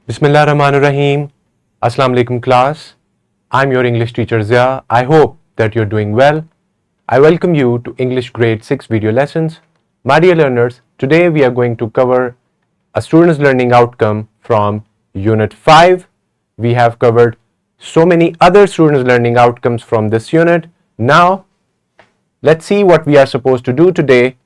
Bismillahirrahmanirrahim. Assalamu alaikum class. I'm your English teacher Zia. I hope that you're doing well. I welcome you to English grade 6 video lessons. My dear learners, today we are going to cover a student's learning outcome from unit 5. We have covered so many other students' learning outcomes from this unit. Now, let's see what we are supposed to do today.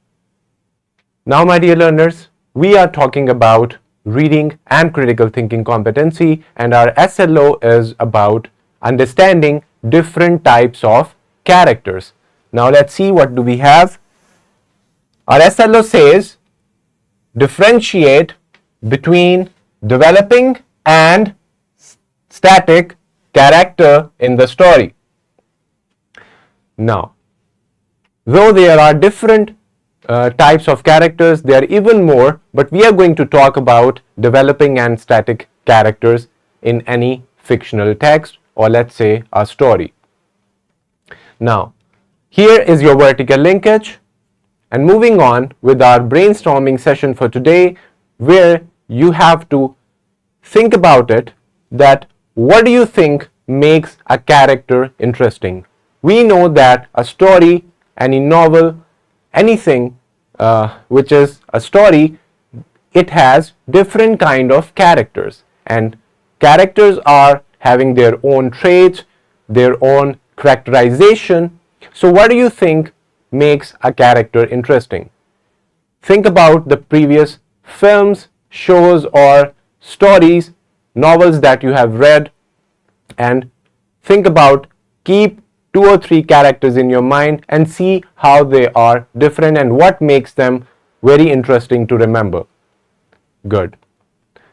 Now, my dear learners, we are talking about reading and critical thinking competency, and our SLO is about understanding different types of characters. Now, let's see what do we have. Our SLO says differentiate between developing and static character in the story. Now, though there are different types of characters, there are even more, but we are going to talk about developing and static characters in any fictional text, or let's say a story. Now, here is your vertical linkage, and moving on with our brainstorming session for today, where you have to think about it, that what do you think makes a character interesting? We know that a story, any novel, anything which is a story, it has different kind of characters, and characters are having their own traits, their own characterization. So what do you think makes a character interesting? Think about the previous films, shows, or stories, novels that you have read, and think about, keep 2 or 3 characters in your mind and see how they are different and what makes them very interesting to remember. Good.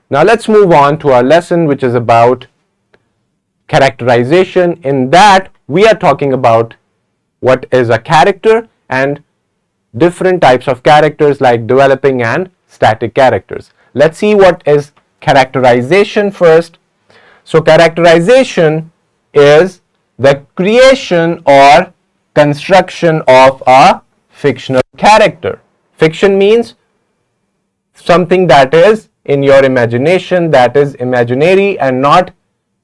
Now let's move on to our lesson, which is about characterization. In that, we are talking about what is a character and different types of characters like developing and static characters. Let's see what is characterization first. So characterization is the creation or construction of a fictional character. Fiction means something that is in your imagination, that is imaginary and not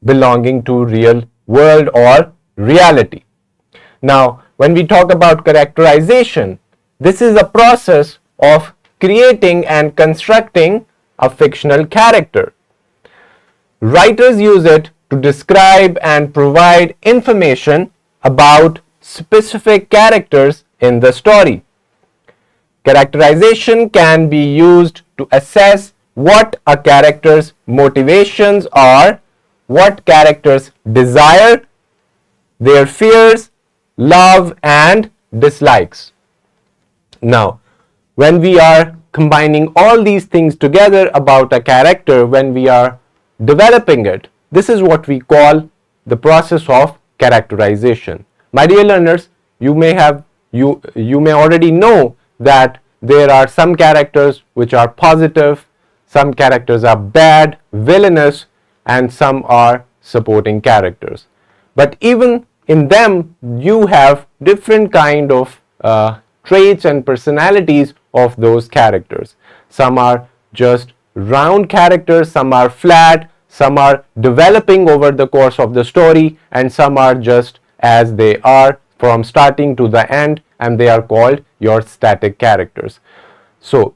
belonging to real world or reality. Now, when we talk about characterization, this is a process of creating and constructing a fictional character. Writers use it to describe and provide information about specific characters in the story. Characterization can be used to assess what a character's motivations are, what characters desire, their fears, love, and dislikes. Now, when we are combining all these things together about a character, when we are developing it, this is what we call the process of characterization. My dear learners, you may already know that there are some characters which are positive, some characters are bad, villainous, and some are supporting characters. But even in them, you have different kind of traits and personalities of those characters. Some are just round characters, some are flat, some are developing over the course of the story, and some are just as they are from starting to the end, and they are called your static characters. So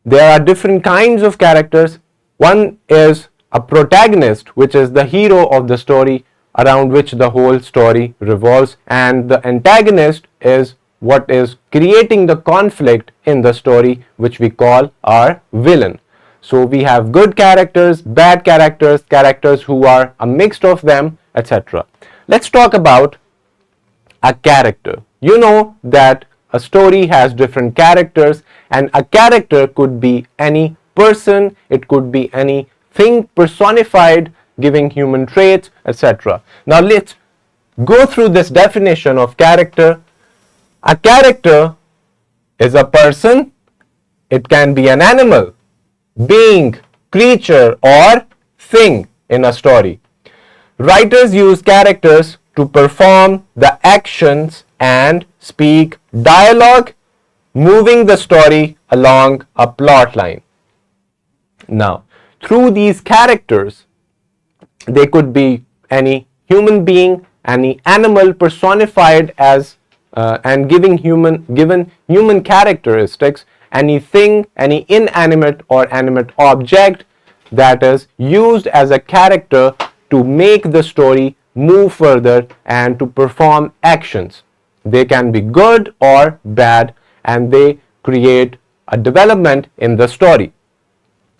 there are different kinds of characters. One is a protagonist, which is the hero of the story around which the whole story revolves, and the antagonist is what is creating the conflict in the story, which we call our villain. So we have good characters, bad characters, characters who are a mix of them, etc. Let's talk about a character. You know that a story has different characters, and a character could be any person, it could be anything personified, giving human traits, etc. Now let's go through this definition of character. A character is a person, it can be an animal, being, creature, or thing in a story. Writers use characters to perform the actions and speak dialogue, moving the story along a plot line. Now, through these characters, they could be any human being, any animal personified as and given human characteristics, anything, any inanimate or animate object that is used as a character to make the story move further and to perform actions. They can be good or bad, and they create a development in the story.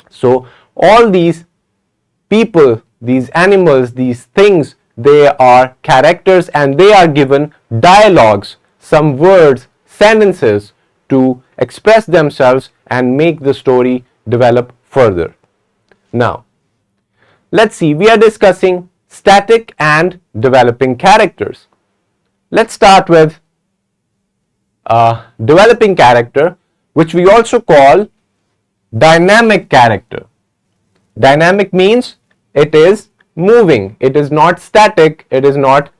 So all these people, these animals, these things, they are characters, and they are given dialogues, some words, sentences to express themselves and make the story develop further. Now, let's see, we are discussing static and developing characters. Let's start with developing character, which we also call dynamic character. Dynamic means it is moving, it is not static, it is not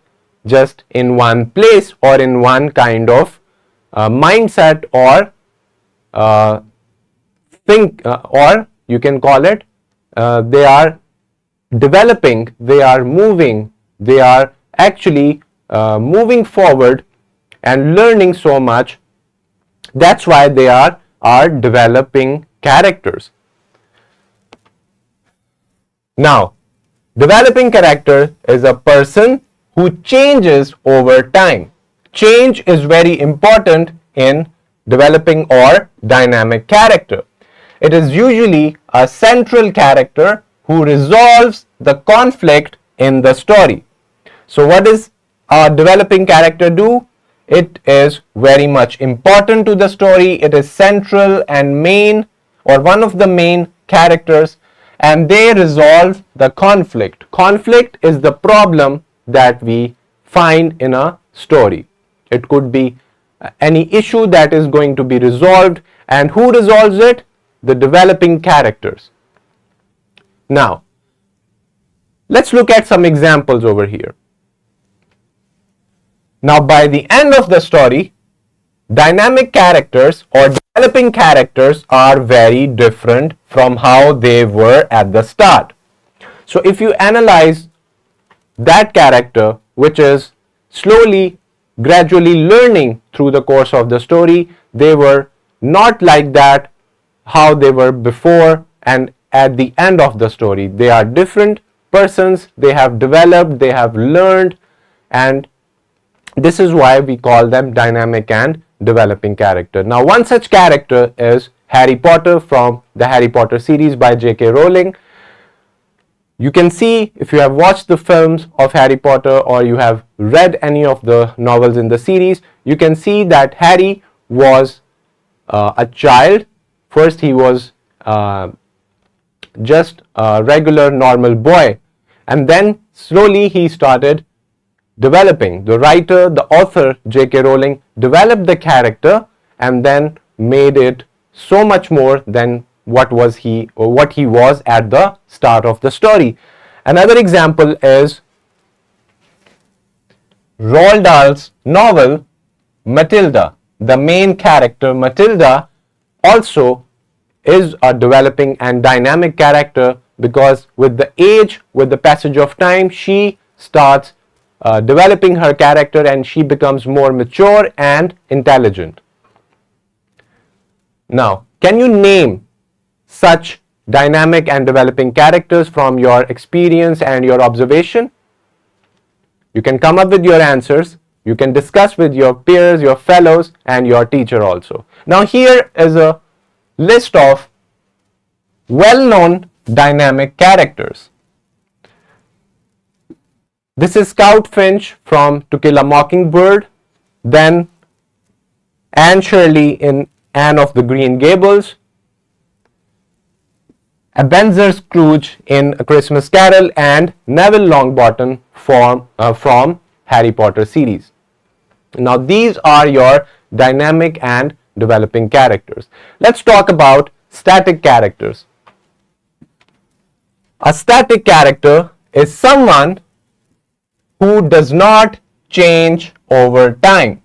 just in one place or in one kind of mindset or think, or you can call it they are developing, they are moving, they are actually moving forward and learning so much. That's why they are developing characters. Now, developing character is a person who changes over time. Change is very important in developing or dynamic character. It is usually a central character who resolves the conflict in the story. So what does a developing character do? It is very much important to the story. It is central and main, or one of the main characters, and they resolve the conflict. Conflict is the problem that we find in a story. It could be any issue that is going to be resolved, and who resolves it? The developing characters. Now, let's look at some examples over here. Now, by the end of the story, dynamic characters or developing characters are very different from how they were at the start. So if you analyze that character, which is slowly, gradually learning through the course of the story, they were not like that how they were before and at the end of the story. They are different persons, they have developed, they have learned, and this is why we call them dynamic and developing character. Now, one such character is Harry Potter from the Harry Potter series by J.K. Rowling. You can see, if you have watched the films of Harry Potter or you have read any of the novels in the series, you can see that Harry was a child. First, he was just a regular normal boy, and then slowly he started developing. The writer, the author J.K. Rowling developed the character and then made it so much more than what he was at the start of the story. Another example is Roald Dahl's novel Matilda. The main character Matilda also is a developing and dynamic character, because with the age, with the passage of time, she starts developing her character and she becomes more mature and intelligent. Now, can you name such dynamic and developing characters from your experience and your observation? You can come up with your answers. You can discuss with your peers, your fellows, and your teacher also. Now, here is a list of well-known dynamic characters. This is Scout Finch from To Kill a Mockingbird, then Anne Shirley in Anne of the Green Gables, Ebenezer Scrooge in A Christmas Carol, and Neville Longbottom from Harry Potter series. Now, these are your dynamic and developing characters. Let's talk about static characters. A static character is someone who does not change over time.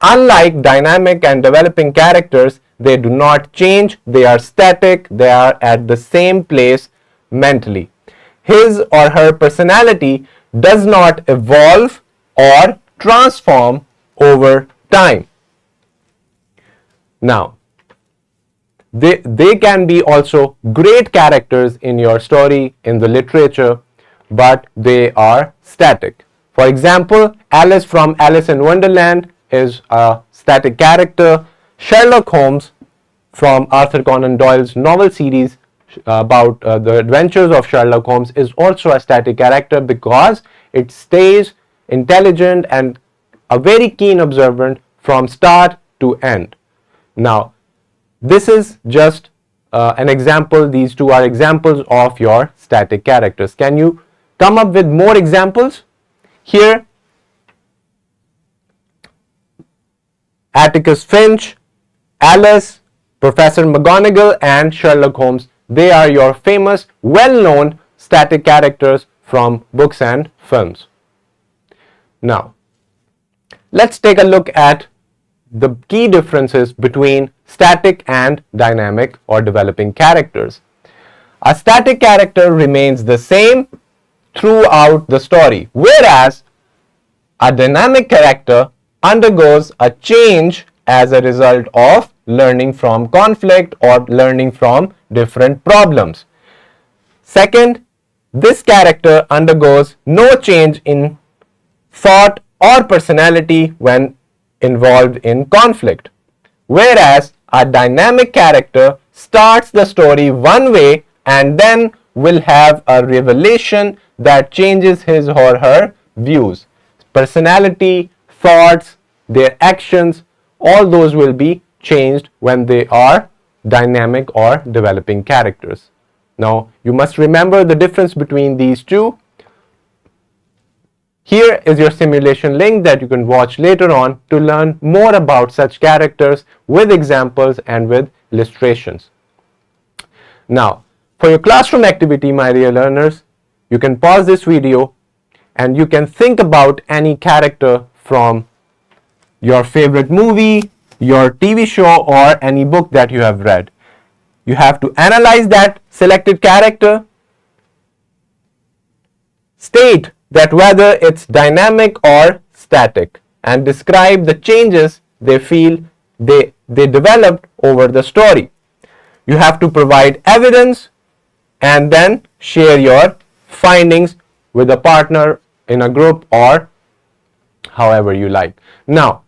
Unlike dynamic and developing characters, they do not change, they are static, they are at the same place mentally. His or her personality does not evolve or transform over time. Now, they can be also great characters in your story, in the literature, but they are static. For example, Alice from Alice in Wonderland is a static character. Sherlock Holmes from Arthur Conan Doyle's novel series about the adventures of Sherlock Holmes is also a static character because it stays intelligent and a very keen observant from start to end. Now, this is just an example. These two are examples of your static characters. Can you come up with more examples? Here, Atticus Finch, Alice, Professor McGonagall, and Sherlock Holmes. They are your famous, well-known static characters from books and films. Now, let's take a look at the key differences between static and dynamic or developing characters. A static character remains the same throughout the story, whereas a dynamic character undergoes a change as a result of learning from conflict or learning from different problems. Second, this character undergoes no change in thought or personality when involved in conflict, whereas a dynamic character starts the story one way and then will have a revelation that changes his or her views. Personality, thoughts, their actions, all those will be changed when they are dynamic or developing characters. Now, you must remember the difference between these two. Here is your simulation link that you can watch later on to learn more about such characters with examples and with illustrations. Now, for your classroom activity, my dear learners, you can pause this video and you can think about any character from your favorite movie, your TV show, or any book that you have read. You have to analyze that selected character, state that whether it's dynamic or static, and describe the changes they feel they developed over the story. You have to provide evidence and then share your findings with a partner in a group or however you like. Now,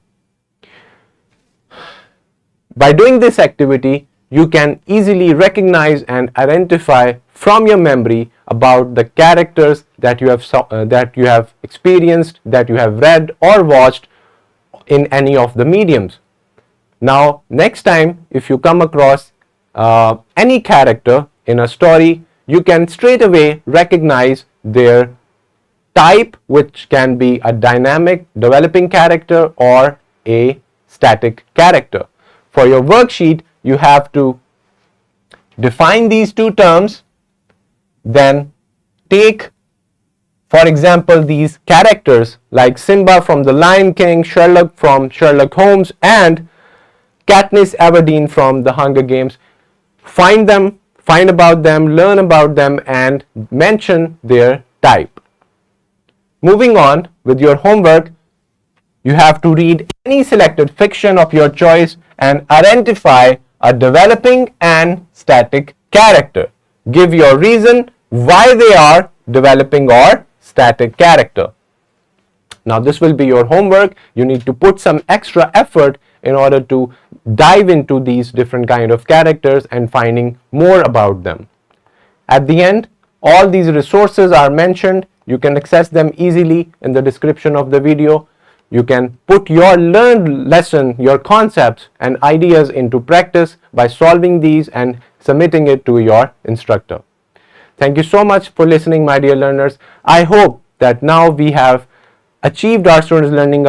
by doing this activity, you can easily recognize and identify from your memory about the characters that you have experienced, that you have read or watched in any of the mediums. Now, next time if you come across any character in a story, you can straight away recognize their type, which can be a dynamic developing character or a static character. For your worksheet, you have to define these two terms, then take, for example, these characters like Simba from The Lion King, Sherlock from Sherlock Holmes, and Katniss Everdeen from The Hunger Games. Find them, find about them, learn about them, and mention their type. Moving on with your homework, you have to read any selected fiction of your choice and identify a developing and static character. Give your reason why they are developing or static character. Now, this will be your homework. You need to put some extra effort in order to dive into these different kind of characters and finding more about them. At the end, all these resources are mentioned. You can access them easily in the description of the video. You can put your learned lesson, your concepts and ideas into practice by solving these and submitting it to your instructor. Thank you so much for listening, my dear learners. I hope that now we have achieved our students learning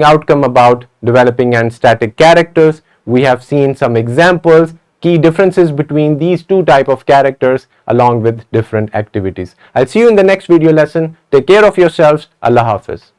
outcome about developing and static characters. We have seen some examples, key differences between these two types of characters along with different activities. I'll see you in the next video lesson. Take care of yourselves. Allah Hafiz.